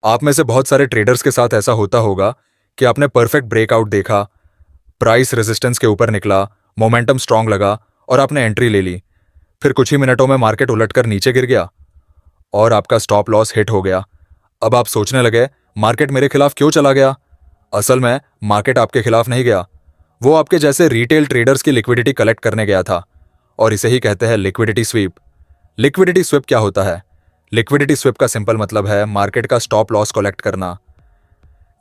आप में से बहुत सारे ट्रेडर्स के साथ ऐसा होता होगा कि आपने परफेक्ट ब्रेकआउट देखा, प्राइस रेजिस्टेंस के ऊपर निकला, मोमेंटम स्ट्रांग लगा और आपने एंट्री ले ली। फिर कुछ ही मिनटों में मार्केट उलटकर नीचे गिर गया और आपका स्टॉप लॉस हिट हो गया। अब आप सोचने लगे, मार्केट मेरे खिलाफ क्यों चला गया? असल में मार्केट आपके खिलाफ नहीं गया, वो आपके जैसे रिटेल ट्रेडर्स की लिक्विडिटी कलेक्ट करने गया था। और इसे ही कहते हैं लिक्विडिटी स्वीप। लिक्विडिटी स्वीप क्या होता है? लिक्विडिटी स्वीप का सिंपल मतलब है मार्केट का स्टॉप लॉस कलेक्ट करना।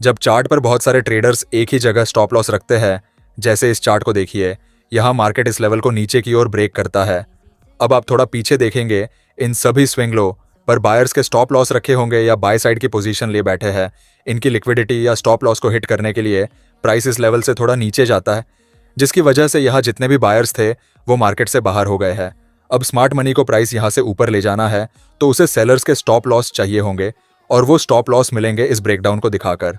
जब चार्ट पर बहुत सारे ट्रेडर्स एक ही जगह स्टॉप लॉस रखते हैं, जैसे इस चार्ट को देखिए, यहां मार्केट इस लेवल को नीचे की ओर ब्रेक करता है। अब आप थोड़ा पीछे देखेंगे, इन सभी स्विंग लो पर बायर्स के स्टॉप लॉस रखे होंगे या बाय साइड की पोजीशन ले बैठे हैं। इनकी लिक्विडिटी या स्टॉप लॉस को हिट करने के लिए प्राइस इस लेवल से थोड़ा नीचे जाता है, जिसकी वजह से यहाँ जितने भी बायर्स थे वो मार्केट से बाहर हो गए हैं। अब स्मार्ट मनी को प्राइस यहाँ से ऊपर ले जाना है तो उसे सेलर्स के स्टॉप लॉस चाहिए होंगे और वो स्टॉप लॉस मिलेंगे इस ब्रेकडाउन को दिखाकर।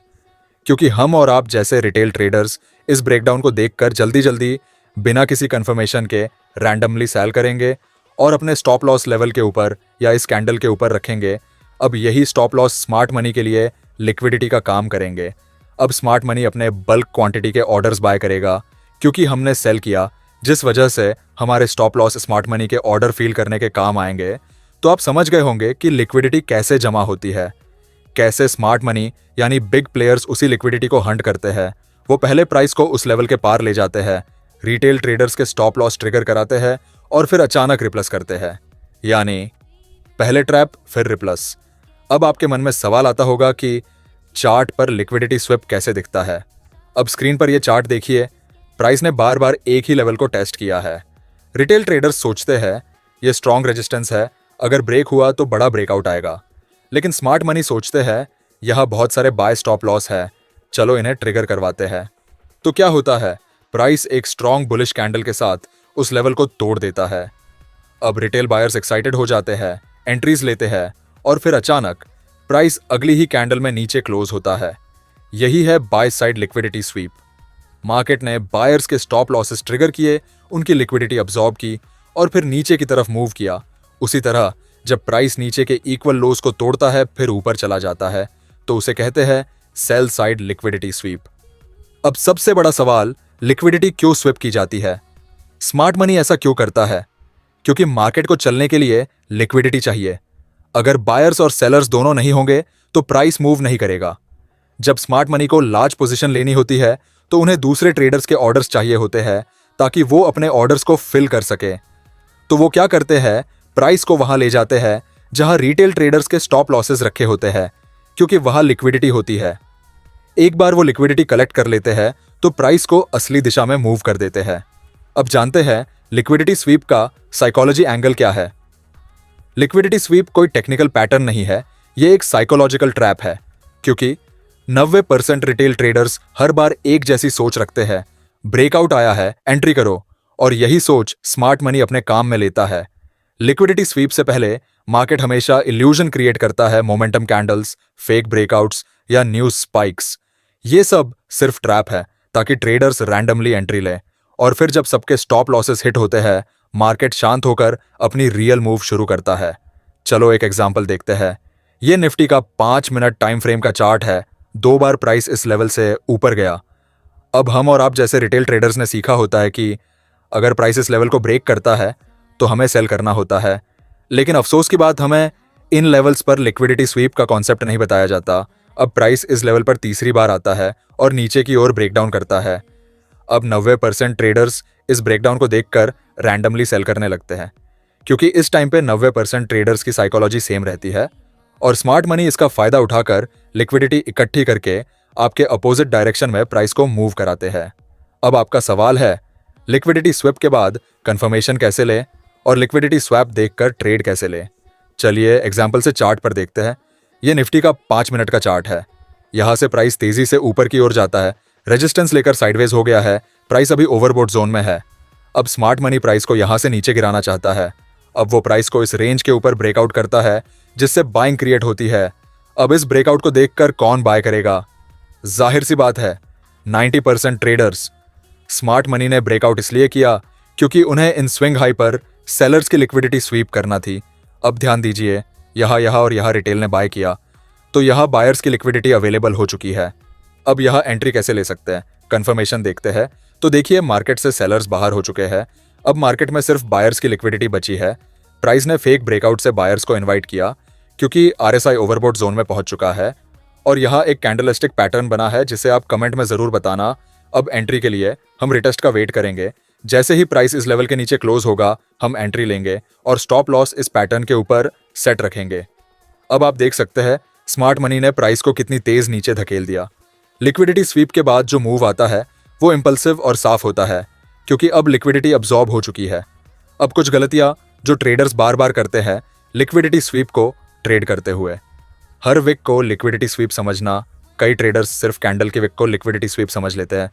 क्योंकि हम और आप जैसे रिटेल ट्रेडर्स इस ब्रेकडाउन को देखकर जल्दी जल्दी बिना किसी कंफर्मेशन के रैंडमली सेल करेंगे और अपने स्टॉप लॉस लेवल के ऊपर या इस कैंडल के ऊपर रखेंगे। अब यही स्टॉप लॉस स्मार्ट मनी के लिए लिक्विडिटी का काम करेंगे। अब स्मार्ट मनी अपने बल्क क्वांटिटी के ऑर्डर्स बाय करेगा क्योंकि हमने सेल किया, जिस वजह से हमारे स्टॉप लॉस स्मार्ट मनी के ऑर्डर फील करने के काम आएंगे। तो आप समझ गए होंगे कि लिक्विडिटी कैसे जमा होती है, कैसे स्मार्ट मनी यानी बिग प्लेयर्स उसी लिक्विडिटी को हंट करते हैं। वो पहले प्राइस को उस लेवल के पार ले जाते हैं, रिटेल ट्रेडर्स के स्टॉप लॉस ट्रिगर कराते हैं और फिर अचानक रिप्लस करते हैं, यानी पहले ट्रैप फिर रिप्लस। अब आपके मन में सवाल आता होगा कि चार्ट पर लिक्विडिटी स्विप कैसे दिखता है। अब स्क्रीन पर यह चार्ट देखिए, प्राइस ने बार बार एक ही लेवल को टेस्ट किया है। रिटेल ट्रेडर्स सोचते हैं यह स्ट्रॉन्ग रेजिस्टेंस है, अगर ब्रेक हुआ तो बड़ा ब्रेकआउट आएगा। लेकिन स्मार्ट मनी सोचते हैं यहां बहुत सारे बाय स्टॉप लॉस है, चलो इन्हें ट्रिगर करवाते हैं। तो क्या होता है, प्राइस एक स्ट्रॉन्ग बुलिश कैंडल के साथ उस लेवल को तोड़ देता है। अब रिटेल बायर्स एक्साइटेड हो जाते हैं, एंट्रीज लेते हैं और फिर अचानक प्राइस अगली ही कैंडल में नीचे क्लोज होता है। यही है by side liquidity SVEEP. Market ने बायर्स के स्टॉप लॉसेस ट्रिगर किए, उनकी लिक्विडिटी अब्सॉर्ब की और फिर नीचे की तरफ मूव किया। उसी तरह जब प्राइस नीचे के इक्वल लोस को तोड़ता है फिर ऊपर चला जाता है, तो उसे कहते हैं सेल साइड लिक्विडिटी स्वीप। अब सबसे बड़ा सवाल, लिक्विडिटी क्यों स्वीप की जाती है? स्मार्ट मनी ऐसा क्यों करता है? क्योंकि मार्केट को चलने के लिए लिक्विडिटी चाहिए। अगर बायर्स और सेलर्स दोनों नहीं होंगे तो प्राइस मूव नहीं करेगा। जब स्मार्ट मनी को लार्ज पोजीशन लेनी होती है तो उन्हें दूसरे ट्रेडर्स के ऑर्डर्स चाहिए होते हैं ताकि वो अपने ऑर्डर्स को फिल कर सके। तो वो क्या करते हैं, प्राइस को वहां ले जाते हैं जहां रिटेल ट्रेडर्स के स्टॉप लॉसेस रखे होते हैं, क्योंकि वहां लिक्विडिटी होती है। एक बार वो लिक्विडिटी कलेक्ट कर लेते हैं तो प्राइस को असली दिशा में मूव कर देते हैं। अब जानते हैं लिक्विडिटी स्वीप का साइकोलॉजी एंगल क्या है। लिक्विडिटी स्वीप कोई टेक्निकल पैटर्न नहीं है, ये एक साइकोलॉजिकल ट्रैप है। क्योंकि 90% रिटेल ट्रेडर्स हर बार एक जैसी सोच रखते हैं, ब्रेकआउट आया है एंट्री करो, और यही सोच स्मार्ट मनी अपने काम में लेता है। लिक्विडिटी स्वीप से पहले मार्केट हमेशा इल्यूजन क्रिएट करता है, मोमेंटम कैंडल्स, फेक ब्रेकआउट्स या न्यूज स्पाइक्स। ये सब सिर्फ ट्रैप है ताकि ट्रेडर्स रैंडमली एंट्री लें, और फिर जब सबके स्टॉप लॉसेस हिट होते हैं मार्केट शांत होकर अपनी रियल मूव शुरू करता है। चलो एक एग्जांपल देखते हैं। ये निफ्टी का 5 मिनट टाइम फ्रेम का चार्ट है। 2 बार प्राइस इस लेवल से ऊपर गया। अब हम और आप जैसे रिटेल ट्रेडर्स ने सीखा होता है कि अगर प्राइस इस लेवल को ब्रेक करता है तो हमें सेल करना होता है। लेकिन अफसोस की बात, हमें इन लेवल्स पर लिक्विडिटी स्वीप का कॉन्सेप्ट नहीं बताया जाता। अब प्राइस इस लेवल पर तीसरी बार आता है और नीचे की ओर ब्रेकडाउन करता है। अब 90% ट्रेडर्स इस ब्रेकडाउन को देखकर रैंडमली सेल करने लगते हैं, क्योंकि इस टाइम पे 90% ट्रेडर्स की साइकोलॉजी सेम रहती है, और स्मार्ट मनी इसका फायदा उठाकर लिक्विडिटी इकट्ठी करके आपके अपोजिट डायरेक्शन में प्राइस को मूव कराते हैं। अब आपका सवाल है, लिक्विडिटी स्विप के बाद कंफर्मेशन कैसे ले और लिक्विडिटी स्वैप देखकर ट्रेड कैसे ले? चलिए एग्जाम्पल से चार्ट पर देखते हैं। यह निफ्टी का 5 मिनट का चार्ट है। यहां से प्राइस तेजी से ऊपर की ओर जाता है, रेजिस्टेंस लेकर साइडवेज हो गया है, प्राइस अभी ओवरबोट जोन में है। अब स्मार्ट मनी प्राइस को यहां से नीचे गिराना चाहता है। अब वो प्राइस को इस रेंज के ऊपर ब्रेकआउट करता है, जिससे बाइंग क्रिएट होती है। अब इस ब्रेकआउट को देखकर कौन बाय करेगा? जाहिर सी बात है 90% ट्रेडर्स। स्मार्ट मनी ने ब्रेकआउट इसलिए किया क्योंकि उन्हें इन स्विंग हाई पर सेलर्स की लिक्विडिटी स्वीप करना थी। अब ध्यान दीजिए, यहां और यहां रिटेल ने बाय किया, तो यहाँ बायर्स की लिक्विडिटी अवेलेबल हो चुकी है। अब यहाँ एंट्री कैसे ले सकते हैं, कंफर्मेशन देखते हैं। तो देखिए, मार्केट से सेलर्स बाहर हो चुके हैं। अब मार्केट में सिर्फ बायर्स की लिक्विडिटी बची है। प्राइस ने फेक ब्रेकआउट से बायर्स को इनवाइट किया क्योंकि आरएसआई ओवरबॉट जोन में पहुंच चुका है और यहाँ एक कैंडलस्टिक पैटर्न बना है जिसे आप कमेंट में जरूर बताना। अब एंट्री के लिए हम रिटेस्ट का वेट करेंगे। जैसे ही प्राइस इस लेवल के नीचे क्लोज होगा हम एंट्री लेंगे और स्टॉप लॉस इस पैटर्न के ऊपर सेट रखेंगे। अब आप देख सकते हैं स्मार्ट मनी ने प्राइस को कितनी तेज नीचे धकेल दिया। लिक्विडिटी स्वीप के बाद जो मूव आता है वो इंपल्सिव और साफ होता है क्योंकि अब लिक्विडिटी अब्सॉर्ब हो चुकी है। अब कुछ गलतियां जो ट्रेडर्स बार बार करते हैं लिक्विडिटी स्वीप को ट्रेड करते हुए। हर विक को लिक्विडिटी स्वीप समझना, कई ट्रेडर्स सिर्फ कैंडल के विक को लिक्विडिटी स्वीप समझ लेते हैं,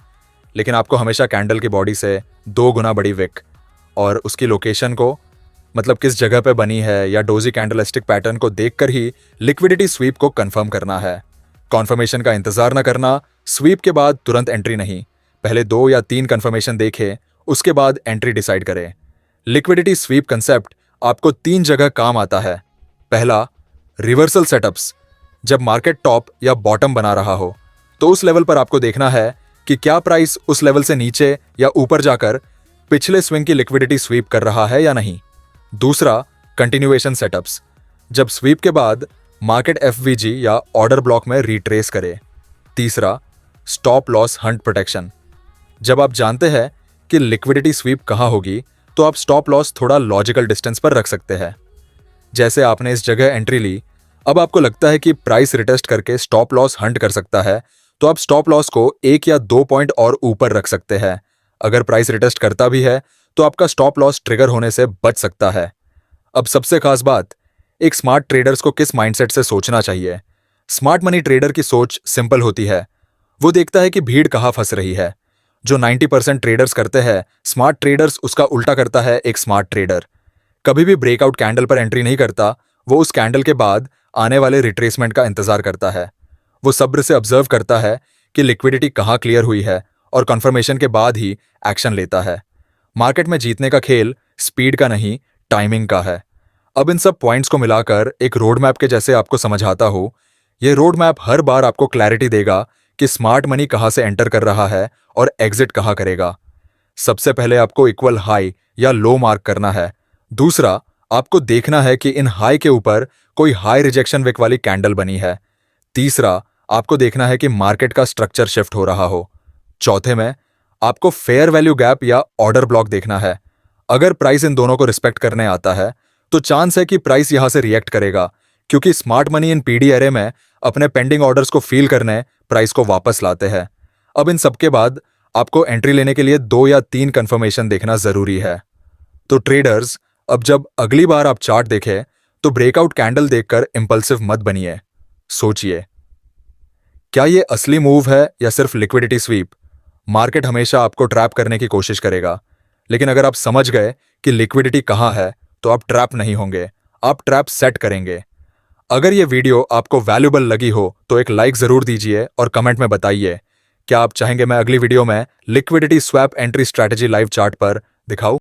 लेकिन आपको हमेशा कैंडल की बॉडी से 2 गुना बड़ी विक और उसकी लोकेशन को, मतलब किस जगह पे बनी है या डोजी कैंडलस्टिक पैटर्न को देखकर ही लिक्विडिटी स्वीप को कंफर्म करना है। कॉन्फर्मेशन का इंतजार न करना, स्वीप के बाद तुरंत एंट्री नहीं, पहले 2 या 3 कंफर्मेशन देखें, उसके बाद एंट्री डिसाइड करें। लिक्विडिटी स्वीप कंसेप्ट आपको 3 जगह काम आता है। पहला, रिवर्सल सेटअप्स। जब मार्केट टॉप या बॉटम बना रहा हो तो उस लेवल पर आपको देखना है कि क्या प्राइस उस लेवल से नीचे या ऊपर जाकर पिछले स्विंग की लिक्विडिटी स्वीप कर रहा है या नहीं। दूसरा, कंटिन्यूएशन सेटअप्स। जब स्वीप के बाद मार्केट एफवीजी या ऑर्डर ब्लॉक में रिट्रेस करे। तीसरा, स्टॉप लॉस हंट प्रोटेक्शन। जब आप जानते हैं कि लिक्विडिटी स्वीप कहां होगी तो आप स्टॉप लॉस थोड़ा लॉजिकल डिस्टेंस पर रख सकते हैं। जैसे आपने इस जगह एंट्री ली, अब आपको लगता है कि प्राइस रिटेस्ट करके स्टॉप लॉस हंट कर सकता है, तो आप स्टॉप लॉस को 1 या 2 पॉइंट और ऊपर रख सकते हैं। अगर प्राइस रिटेस्ट करता भी है तो आपका स्टॉप लॉस ट्रिगर होने से बच सकता है। अब सबसे खास बात, एक स्मार्ट ट्रेडर्स को किस माइंडसेट से सोचना चाहिए। स्मार्ट मनी ट्रेडर की सोच सिंपल होती है। वो देखता है कि भीड़ कहाँ फंस रही है। जो 90% ट्रेडर्स करते हैं, स्मार्ट ट्रेडर्स उसका उल्टा करता है एक स्मार्ट ट्रेडर। कभी भी ब्रेकआउट कैंडल पर एंट्री नहीं करता, वो उस कैंडल के बाद आने वाले रिट्रेसमेंट का इंतजार करता है। वो सब्र से ऑब्जर्व करता है कि लिक्विडिटी कहाँ क्लियर हुई है और कंफर्मेशन के बाद ही एक्शन लेता है। मार्केट में जीतने का खेल स्पीड का नहीं, टाइमिंग का है। अब इन सब पॉइंट्स को मिलाकर एक रोड मैप के जैसे आपको समझाता हूं। ये रोड मैप हर बार आपको क्लैरिटी देगा कि स्मार्ट मनी कहां से एंटर कर रहा है और एग्जिट कहां करेगा। सबसे पहले आपको इक्वल हाई या लो मार्क करना है। दूसरा, आपको देखना है कि इन हाई के ऊपर कोई हाई रिजेक्शन विक वाली कैंडल बनी है। तीसरा, आपको देखना है कि मार्केट का स्ट्रक्चर शिफ्ट हो रहा हो। चौथे में, आपको फेयर वैल्यू गैप या ऑर्डर ब्लॉक देखना है। अगर प्राइस इन दोनों को रिस्पेक्ट करने आता है तो चांस है कि प्राइस यहां से रिएक्ट करेगा, क्योंकि smart money in PD array में अपने पेंडिंग ऑर्डर्स को फील करने प्राइस को वापस लाते हैं। अब इन सबके बाद आपको एंट्री लेने के लिए 2 या 3 कंफर्मेशन देखना जरूरी है। तो ट्रेडर्स, अब जब अगली बार आप चार्ट देखें तो ब्रेकआउट कैंडल देखकर इंपल्सिव मत बनिए। सोचिए, क्या ये असली मूव है या सिर्फ लिक्विडिटी स्वीप। मार्केट हमेशा आपको ट्रैप करने की कोशिश करेगा, लेकिन अगर आप समझ गए कि लिक्विडिटी कहां है तो आप ट्रैप नहीं होंगे, आप ट्रैप सेट करेंगे। अगर ये वीडियो आपको वैल्यूबल लगी हो तो एक लाइक जरूर दीजिए और कमेंट में बताइए क्या आप चाहेंगे मैं अगली वीडियो में liquidity swap entry strategy live chart पर दिखाऊं।